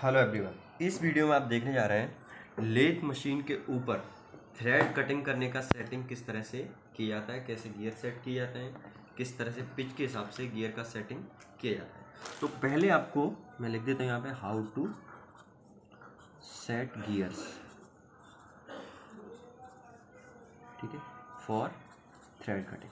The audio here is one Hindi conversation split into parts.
हेलो एवरीवन, इस वीडियो में आप देखने जा रहे हैं लेथ मशीन के ऊपर थ्रेड कटिंग करने का सेटिंग किस तरह से किया जाता है, कैसे गियर सेट किए जाते हैं, किस तरह से पिच के हिसाब से गियर का सेटिंग किया जाता है। तो पहले आपको मैं लिख देता हूँ यहाँ पे हाउ टू सेट गियर्स, ठीक है, फॉर थ्रेड कटिंग।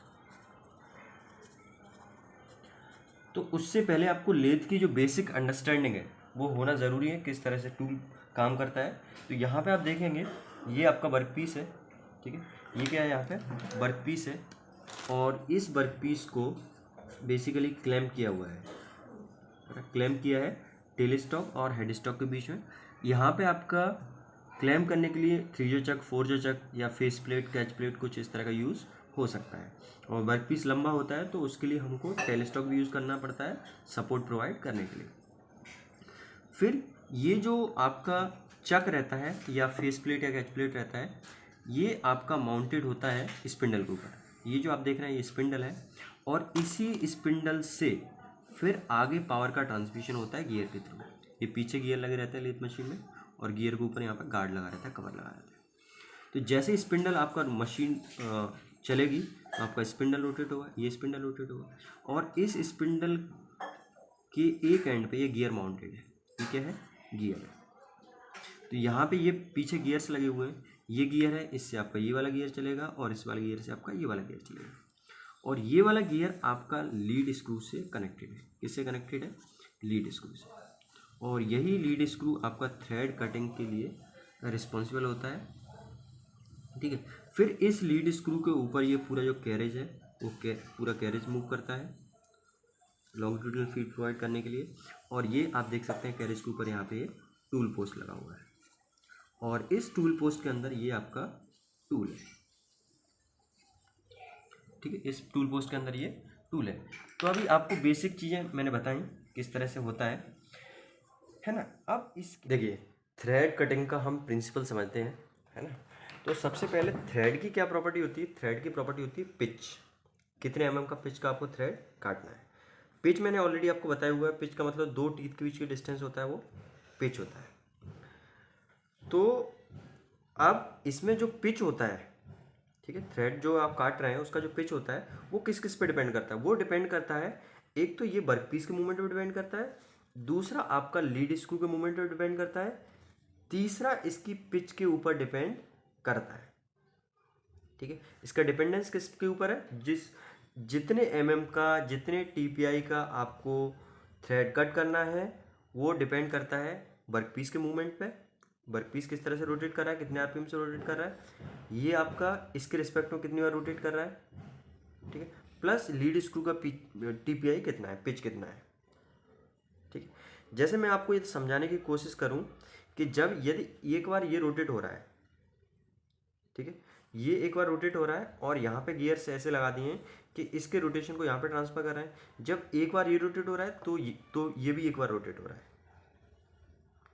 तो उससे पहले आपको लेथ की जो बेसिक अंडरस्टैंडिंग है वो होना ज़रूरी है, किस तरह से टूल काम करता है। तो यहाँ पे आप देखेंगे ये आपका वर्क पीस है, ठीक है, ये क्या है, यहाँ पे वर्क पीस है और इस वर्क पीस को बेसिकली क्लैम्प किया हुआ है, क्लैम्प किया है टेल स्टॉक और हेड स्टॉक के बीच में। यहाँ पे आपका क्लैम्प करने के लिए 3 जो चक, 4 जो चक या फेस प्लेट, कैच प्लेट कुछ इस तरह का यूज़ हो सकता है। और वर्क पीस लंबा होता है तो उसके लिए हमको टेल स्टॉक भी यूज़ करना पड़ता है सपोर्ट प्रोवाइड करने के लिए। फिर ये जो आपका चक रहता है या फेस प्लेट या कैच प्लेट रहता है, ये आपका माउंटेड होता है स्पिंडल के ऊपर। ये जो आप देख रहे हैं ये स्पिंडल है और इसी स्पिंडल से फिर आगे पावर का ट्रांसमिशन होता है गियर के थ्रू। ये पीछे गियर लगे रहते हैं लेथ मशीन में और गियर के ऊपर यहाँ पर गार्ड लगा रहता है, कवर लगा रहता है। तो जैसे स्पिंडल आपका मशीन चलेगी तो आपका स्पिंडल रोटेट होगा, ये स्पिंडल रोटेट होगा और इस स्पिंडल के एक एंड पे ये गियर माउंटेड है। ये क्या है, गियर है। तो यहाँ पे ये पीछे गियर्स लगे हुए हैं, ये गियर है, इससे आपका ये वाला गियर चलेगा और इस वाले गियर से आपका ये वाला गियर चलेगा। और ये वाला गियर आपका लीड स्क्रू से कनेक्टेड है। किससे कनेक्टेड है, लीड स्क्रू से। और यही लीड स्क्रू आपका थ्रेड कटिंग के लिए रिस्पॉन्सिबल होता है, ठीक है। फिर इस लीड स्क्रू के ऊपर ये पूरा जो कैरेज है वो पूरा कैरेज मूव करता है लॉन्गिट्यूडनल फीड प्रोवाइड करने के लिए। और ये आप देख सकते हैं कैरेज के ऊपर यहाँ पे टूल पोस्ट लगा हुआ है और इस टूल पोस्ट के अंदर ये आपका टूल है, ठीक है, इस टूल पोस्ट के अंदर ये टूल है। तो अभी आपको बेसिक चीज़ें मैंने बताई किस तरह से होता है ना। अब इस देखिए थ्रेड कटिंग का हम प्रिंसिपल समझते हैं, है ना। तो सबसे पहले थ्रेड की क्या प्रॉपर्टी होती है, थ्रेड की प्रॉपर्टी होती है पिच। कितने एमएम का पिच का आपको थ्रेड काटना है। पिच मैंने ऑलरेडी आपको बताया हुआ है, पिच का मतलब 2 टीथ के बीच की डिस्टेंस होता है, वो पिच होता है। तो अब इसमें जो पिच होता है, ठीक है, थ्रेड जो आप काट रहे हैं उसका जो पिच होता है वो किस किस पे डिपेंड करता है, वो डिपेंड करता है एक तो ये वर्क पीस के मूवमेंट पे डिपेंड करता है, दूसरा आपका लीड स्क्रू के मूवमेंट पे डिपेंड करता है, तीसरा इसकी पिच के ऊपर डिपेंड करता है, ठीक है। इसका डिपेंडेंस किसके ऊपर है, जितने एमएम का, जितने टीपीआई का आपको थ्रेड कट करना है वो डिपेंड करता है वर्क पीस के मूवमेंट पे। वर्क पीस किस तरह से रोटेट कर रहा है, कितने आरपीएम से रोटेट कर रहा है, ये आपका इसके रिस्पेक्ट में कितनी बार रोटेट कर रहा है, ठीक है, प्लस लीड स्क्रू का टीपीआई कितना है, पिच कितना है, ठीक है। जैसे मैं आपको ये समझाने की कोशिश करूं कि जब यदि एक बार ये रोटेट हो रहा है, ठीक है, ये एक बार रोटेट हो रहा है और यहाँ पे गियर्स ऐसे लगा दिए हैं कि इसके रोटेशन को यहाँ पे ट्रांसफर कर रहे हैं। जब एक बार ये रोटेट हो रहा है तो ये भी एक बार रोटेट हो रहा है,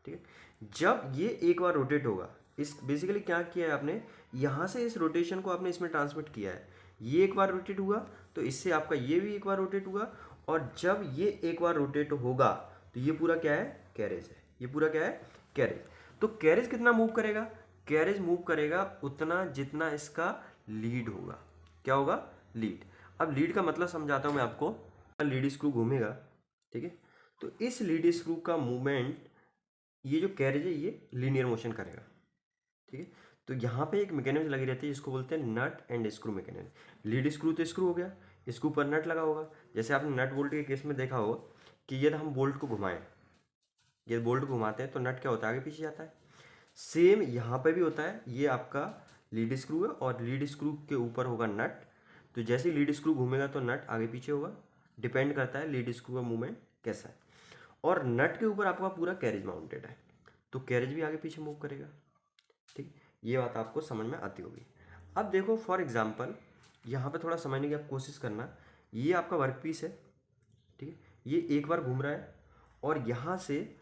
ठीक है। जब ये एक बार रोटेट होगा, इस बेसिकली क्या किया है आपने, यहाँ से इस रोटेशन को आपने इसमें ट्रांसमिट किया है। ये एक बार रोटेट हुआ तो इससे आपका ये भी एक बार रोटेट हुआ और जब ये एक बार रोटेट होगा तो ये पूरा क्या है, कैरेज है। ये पूरा क्या है, कैरेज। तो कैरेज कितना मूव करेगा, कैरेज मूव करेगा उतना जितना इसका लीड होगा। क्या होगा, लीड। अब लीड का मतलब समझाता हूँ मैं आपको। लीड स्क्रू घूमेगा, ठीक है, तो इस लीड स्क्रू का मूवमेंट, ये जो कैरेज है ये लीनियर मोशन करेगा, ठीक है। तो यहाँ पे एक मैकेनिज्म लगी रहती है जिसको बोलते हैं nut and screw mechanism. Lead screw तो स्क्रू हो गया, इसके ऊपर नट लगा होगा। जैसे आपने नट बोल्ट के केस में देखा होगा कि यदि हम बोल्ट को घुमाएं, ये बोल्ट घुमाते हैं तो नट क्या होता है, आगे पीछे जाता है। सेम यहाँ पे भी होता है, ये आपका लीड स्क्रू है और लीड स्क्रू के ऊपर होगा नट। तो जैसे ही लीड स्क्रू घूमेगा तो नट आगे पीछे होगा, डिपेंड करता है लीड स्क्रू का मूवमेंट कैसा है। और नट के ऊपर आपका पूरा कैरेज माउंटेड है तो कैरेज भी आगे पीछे मूव करेगा, ठीक। ये बात आपको समझ में आती होगी। अब देखो फॉर एग्जांपल यहाँ पे थोड़ा समझने की आप कोशिश करना। ये आपका वर्क पीस है, ठीक है, ये एक बार घूम रहा है और यहाँ से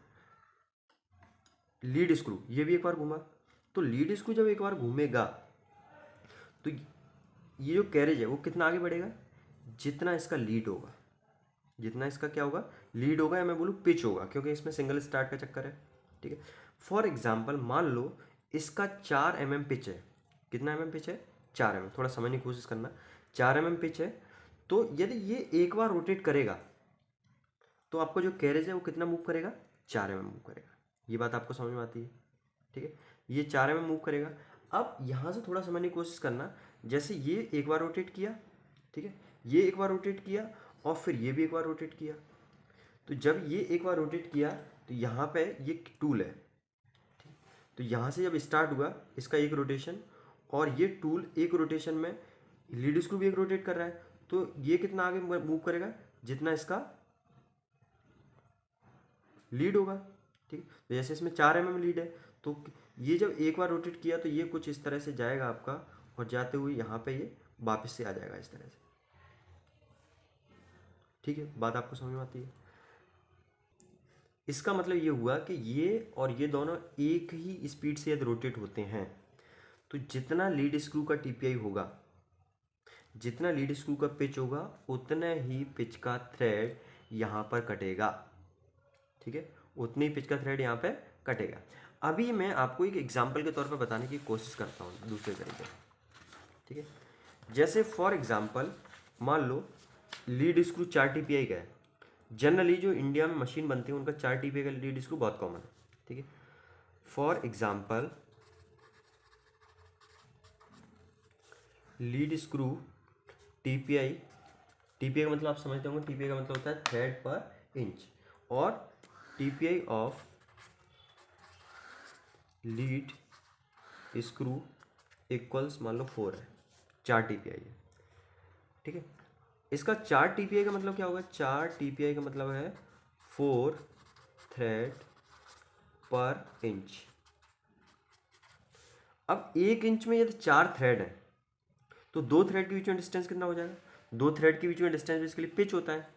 लीड स्क्रू ये भी एक बार घूमा। तो लीड स्क्रू जब एक बार घूमेगा तो ये जो कैरेज है वो कितना आगे बढ़ेगा, जितना इसका लीड होगा, जितना इसका क्या होगा, लीड होगा, या मैं बोलूँ पिच होगा, क्योंकि इसमें सिंगल स्टार्ट का चक्कर है। ठीक है। फॉर एग्जाम्पल मान लो इसका 4 mm पिच है। कितना mm पिच है? 4 mm। थोड़ा समझने की कोशिश करना। 4 mm पिच है, तो यदि ये एक बार रोटेट करेगा तो आपको जो कैरेज है वो कितना मूव करेगा? 4 mm मूव करेगा। ये बात आपको समझ में आती है? ठीक है, ये 4 mm मूव करेगा। अब यहाँ से थोड़ा समझने की कोशिश करना। जैसे ये एक बार रोटेट किया, ठीक है, ये एक बार रोटेट किया और फिर ये भी एक बार रोटेट किया। तो जब ये एक बार रोटेट किया तो यहाँ पे ये टूल है, तो यहाँ से जब स्टार्ट हुआ इसका एक रोटेशन, और ये टूल एक रोटेशन में लीड स्क्रू भी एक रोटेट कर रहा है, तो ये कितना आगे मूव करेगा? जितना इसका लीड होगा। ठीक है, तो जैसे इसमें 4 mm लीड है, तो ये जब एक बार रोटेट किया तो ये कुछ इस तरह से जाएगा आपका, और जाते हुए यहाँ पे ये वापस से आ जाएगा इस तरह से। ठीक है, बात आपको समझ में आती है? इसका मतलब ये हुआ कि ये और ये दोनों एक ही स्पीड से यदि रोटेट होते हैं तो जितना लीड स्क्रू का टीपीआई होगा, जितना लीड स्क्रू का पिच होगा, उतना ही पिच का थ्रेड यहाँ पर कटेगा। ठीक है, उतनी पिच का थ्रेड यहाँ पे कटेगा। अभी मैं आपको एक एग्जांपल के तौर पर बताने की कोशिश करता हूँ दूसरे तरीके। ठीक है, जैसे फॉर एग्जांपल मान लो लीड स्क्रू 4 टीपीआई का है। जनरली जो इंडिया में मशीन बनती है उनका 4 टीपीआई का लीड स्क्रू बहुत कॉमन है। ठीक है, for example lead screw TPI, TPI का मतलब आप समझते होंगे, टीपीआई का मतलब होता है थ्रेड पर इंच, और TPI of lead screw equals मान लो 4 है, 4 टीपीआई है। ठीक है, इसका 4 टीपीआई का मतलब क्या होगा? 4 टीपीआई का मतलब है 4 थ्रेड पर इंच। अब 1 इंच में यदि 4 थ्रेड है तो 2 थ्रेड के बीच में डिस्टेंस कितना हो जाएगा? 2 थ्रेड के बीच में डिस्टेंस बेसिकली पिच होता है,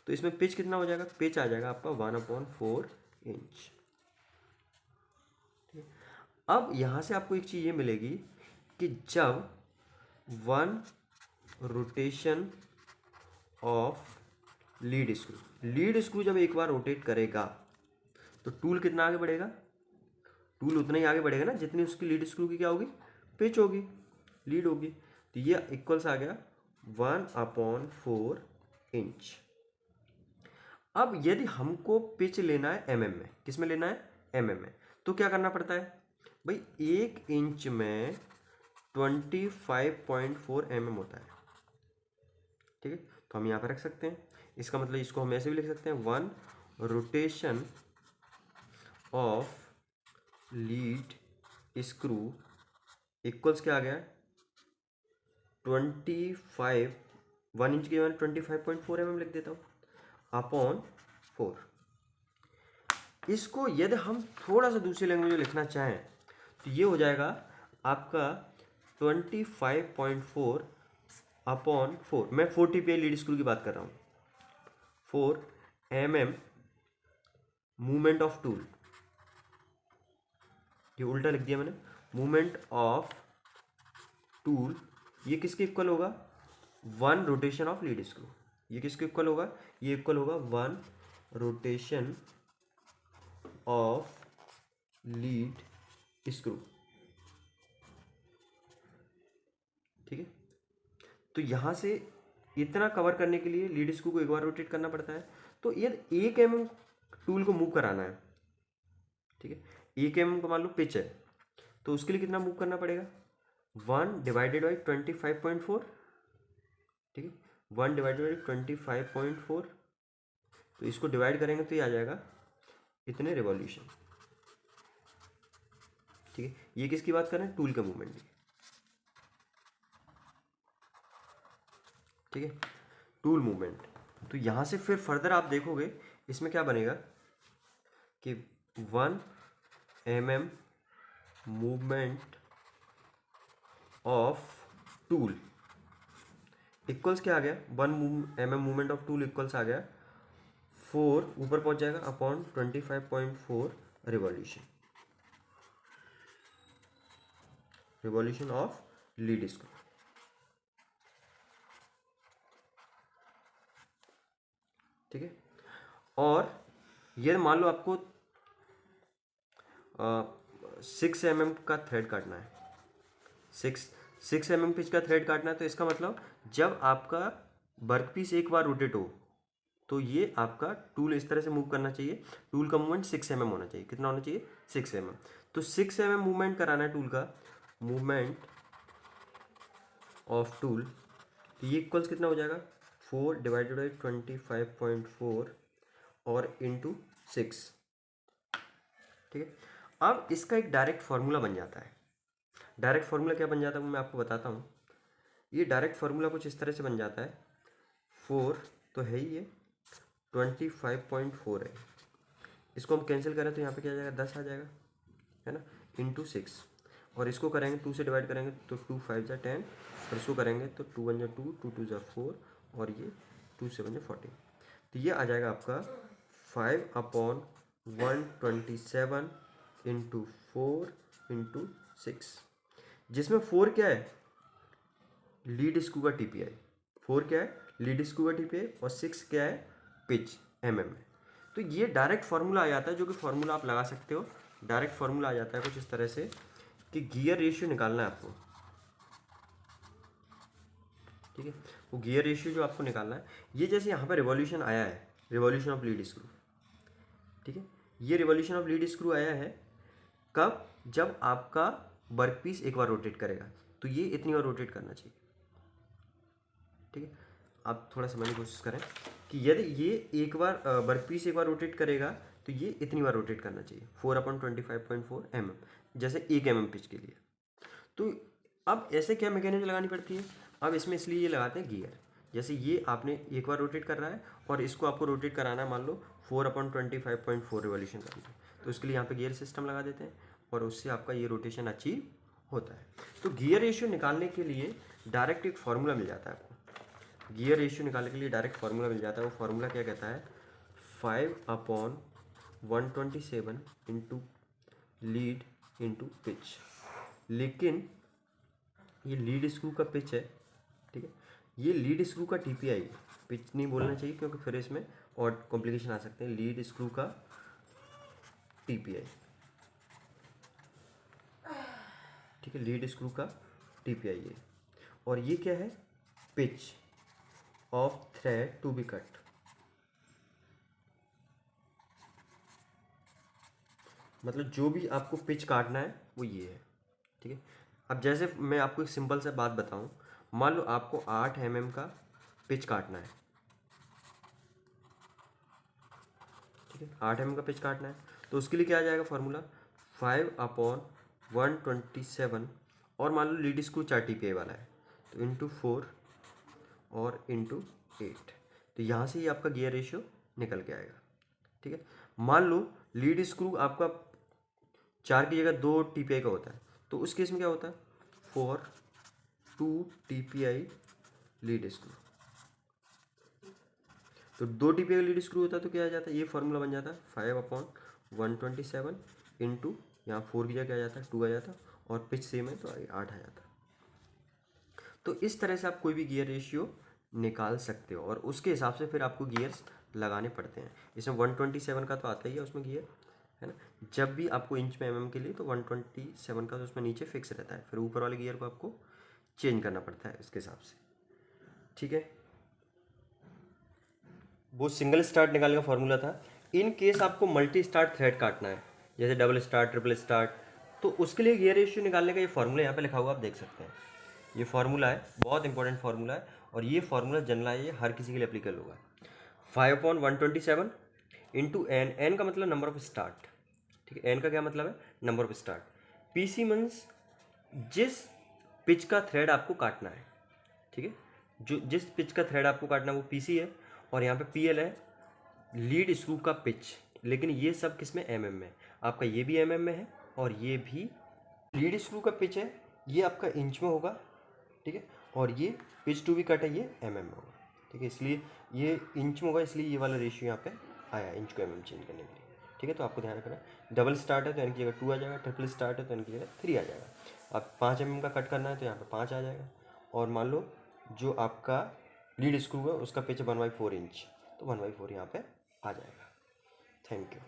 तो इसमें पिच कितना हो जाएगा? पिच आ जाएगा आपका 1/4 इंच। अब यहाँ से आपको एक चीज़ ये मिलेगी कि जब 1 रोटेशन ऑफ लीड स्क्रू जब एक बार रोटेट करेगा तो टूल कितना आगे बढ़ेगा? टूल उतना ही आगे बढ़ेगा ना जितनी उसकी लीड स्क्रू की क्या होगी? पिच होगी, लीड होगी। तो ये इक्वल्स आ गया 1/4 इंच। अब यदि हमको पिच लेना है एमएम में, किस में लेना है? एमएम में, तो क्या करना पड़ता है भाई? 1 इंच में 25.4 mm होता है। ठीक है, तो हम यहाँ पर रख सकते हैं। इसका मतलब इसको हम ऐसे भी लिख सकते हैं 1 rotation of lead screw equals क्या आ गया? 25, 1 इंच की मैंने 25.4 mm लिख देता हूँ अपॉन 4। इसको यदि हम थोड़ा सा दूसरी लैंग्वेज में लिखना चाहें तो ये हो जाएगा आपका 25.4 अपॉन 4। मैं 4 टीपीआई लीड स्क्रू की बात कर रहा हूँ। 4 mm मूवमेंट ऑफ टूल, ये उल्टा लिख दिया मैंने, मूवमेंट ऑफ टूल, ये किसके इक्वल होगा? 1 रोटेशन ऑफ लीड स्क्रू। ये किसके इक्वल होगा? ये इक्वल होगा 1 रोटेशन ऑफ लीड स्क्रू। ठीक है, तो यहाँ से इतना कवर करने के लिए लीड स्क्रू को एक बार रोटेट करना पड़ता है। तो यदि 1 mm टूल को मूव कराना है, ठीक है, 1 mm का मान लो पिच है, तो उसके लिए कितना मूव करना पड़ेगा? 1 डिवाइडेड बाई 25.4। ठीक है, 1 डिवाइडेड बाई 25.4, तो इसको डिवाइड करेंगे तो ये आ जाएगा इतने रिवॉल्यूशन। ठीक है, ये किसकी बात कर रहे हैं? टूल का मूवमेंट की। ठीक है, टूल मूवमेंट। तो यहाँ से फिर फर्दर आप देखोगे इसमें क्या बनेगा कि 1 mm movement of tool equals क्या आ गया? 1 mm movement of tool equals आ गया 4, ऊपर पहुंच जाएगा upon 25.4 revolution of lead screw. ठीक है, और ये मान लो आपको 6 mm का थ्रेड काटना है, 6 mm पिच का थ्रेड काटना है। तो इसका मतलब जब आपका वर्क पीस एक बार रोटेट हो तो ये आपका टूल इस तरह से मूव करना चाहिए। टूल का मूवमेंट 6 mm होना चाहिए। कितना होना चाहिए? 6 mm। तो 6 mm मूवमेंट कराना है टूल का, मूवमेंट ऑफ टूल। तो ये इक्वल्स कितना हो जाएगा? 4 डिवाइडेड बाई 25.4 और इंटू 6। ठीक है, अब इसका एक डायरेक्ट फार्मूला बन जाता है। डायरेक्ट फार्मूला क्या बन जाता है वो मैं आपको बताता हूँ। ये डायरेक्ट फार्मूला कुछ इस तरह से बन जाता है। 4 तो है ही, ये 25.4 है। इसको हम कैंसिल करें तो यहाँ पे क्या आ जाएगा? 10 आ जाएगा, है ना, इंटू 6। और इसको करेंगे 2 से डिवाइड करेंगे तो 2 5 जा 10, और इसको करेंगे तो 2 1 जा 2, 2 2 जा 4, और ये 2 7 जा 40। तो ये आ जाएगा आपका 5/127 इंटू 4 इंटू 6, जिसमें 4 क्या है? लीड स्क्रू का टीपीआई। 4 क्या है? लीड स्क्रू का टीपीआई, और 6 क्या है? पिच mm में। तो ये डायरेक्ट फार्मूला आ जाता है, जो कि फार्मूला आप लगा सकते हो। डायरेक्ट फार्मूला आ जाता है कुछ इस तरह से कि गियर रेशियो निकालना है आपको। ठीक है, वो गियर रेशियो जो आपको निकालना है, ये जैसे यहाँ पर रिवॉल्यूशन आया है, रिवॉल्यूशन ऑफ लीड स्क्रू। ठीक है, ये रिवॉल्यूशन ऑफ लीड स्क्रू आया है कब? जब आपका वर्क पीस एक बार रोटेट करेगा, तो ये इतनी बार रोटेट करना चाहिए। ठीक है, आप थोड़ा समझने की कोशिश करें कि यदि ये एक बार वर्क पीस एक बार रोटेट करेगा तो ये इतनी बार रोटेट करना चाहिए, 4/25.4 mm, जैसे 1 mm पिच के लिए। तो अब ऐसे क्या मैकेनिज्म लगानी पड़ती है? अब इसमें इसलिए ये लगाते हैं गियर। जैसे ये आपने एक बार रोटेट कर रहा है और इसको आपको रोटेट कराना है, मान लो 4/25.4 रिवॉल्यूशन करना है, तो इसके लिए यहाँ पे गियर सिस्टम लगा देते हैं और उससे आपका ये रोटेशन अचीव होता है। तो गियर रेशियो निकालने के लिए डायरेक्ट एक फार्मूला मिल जाता है आपको। गियर रेशियो निकालने के लिए डायरेक्ट फार्मूला मिल जाता है। वो फार्मूला क्या कहता है? 5/127 इंटू लीड इंटू पिच। लेकिन ये लीड स्क्रू का पिच है, ठीक है, ये लीड स्क्रू का टीपीआई है। पिच नहीं बोलना चाहिए क्योंकि फिर इसमें और कॉम्प्लिकेशन आ सकते हैं। लीड स्क्रू का टीपीआई, ठीक है, लीड स्क्रू का टीपीआई है। और ये क्या है? Pitch of thread to be cut. मतलब जो भी आपको पिच काटना है वो ये है। ठीक है, अब जैसे मैं आपको एक सिंपल सा बात बताऊं, मान लो आपको 8 mm का पिच काटना है। ठीक है, 8 mm का पिच काटना है, तो उसके लिए क्या आ जाएगा फार्मूला? 5/127, और मान लो लीड स्क्रू 4 टीपीआई वाला है, तो इंटू 4 और इंटू 8। तो यहाँ से ही आपका गियर रेशियो निकल के आएगा। ठीक है, मान लो लीड स्क्रू आपका 4 की जगह 2 टीपीआई का होता है, तो उस केस में क्या होता है? 4/2 टीपीआई लीड स्क्रू। तो 2 टीपीआई लीड स्क्रू होता है तो क्या आ जाता है? ये फॉर्मूला बन जाता है 5/127 इंटू, यहाँ 4 की जगह क्या आ जाता है? 2 आ जाता है, और पिच सेम है तो 8 आ जाता है। तो इस तरह से आप कोई भी गियर रेशियो निकाल सकते हो, और उसके हिसाब से फिर आपको गियर्स लगाने पड़ते हैं। इसमें 127 का तो आता ही है उसमें गियर, है ना। जब भी आपको इंच में mm के लिए तो 127 का तो उसमें नीचे फिक्स रहता है, फिर ऊपर वाले गियर को आपको चेंज करना पड़ता है इसके हिसाब से। ठीक है, वो सिंगल स्टार्ट निकालने का फॉर्मूला था। इन केस आपको मल्टी स्टार्ट थ्रेड काटना है, जैसे डबल स्टार्ट, ट्रिपल स्टार्ट, तो उसके लिए गियर रेशियो निकालने का ये फॉर्मूला यहाँ पे लिखा हुआ आप देख सकते हैं। ये फार्मूला है, बहुत इंपॉर्टेंट फार्मूला है, और ये फार्मूला जनरल है, हर किसी के लिए एप्लीकेबल होगा। 5/127 इंटू एन का मतलब नंबर ऑफ स्टार्ट। ठीक है, एन का क्या मतलब है? Number of start. PC means जिस पिच का थ्रेड आपको काटना है। ठीक है, जो जिस पिच का थ्रेड आपको काटना है वो पीसी है, और यहाँ पे पीएल है लीड स्क्रू का पिच। लेकिन ये सब किस में? mm में। आपका ये भी mm में है और ये भी लीड स्क्रू का पिच है, ये आपका इंच में होगा। ठीक है, और ये पिच टू बी कट है, ये mm में होगा। ठीक है, इसलिए ये इंच में होगा, इसलिए ये वाला रेशियो यहाँ पे आया इंच को mm चेंज करने के लिए। ठीक है, तो आपको ध्यान रखना है। डबल स्टार्ट है तो इनकी जगह 2 आ जाएगा, ट्रिपल स्टार्ट है तो इनकी जगह 3 आ जाएगा। अब 5 mm का कट करना है तो यहाँ पे 5 आ जाएगा, और मान लो जो आपका लीड स्क्रू है उसका पिच 1/4 इंच, तो 1/4 यहाँ पे आ जाएगा। Thank you.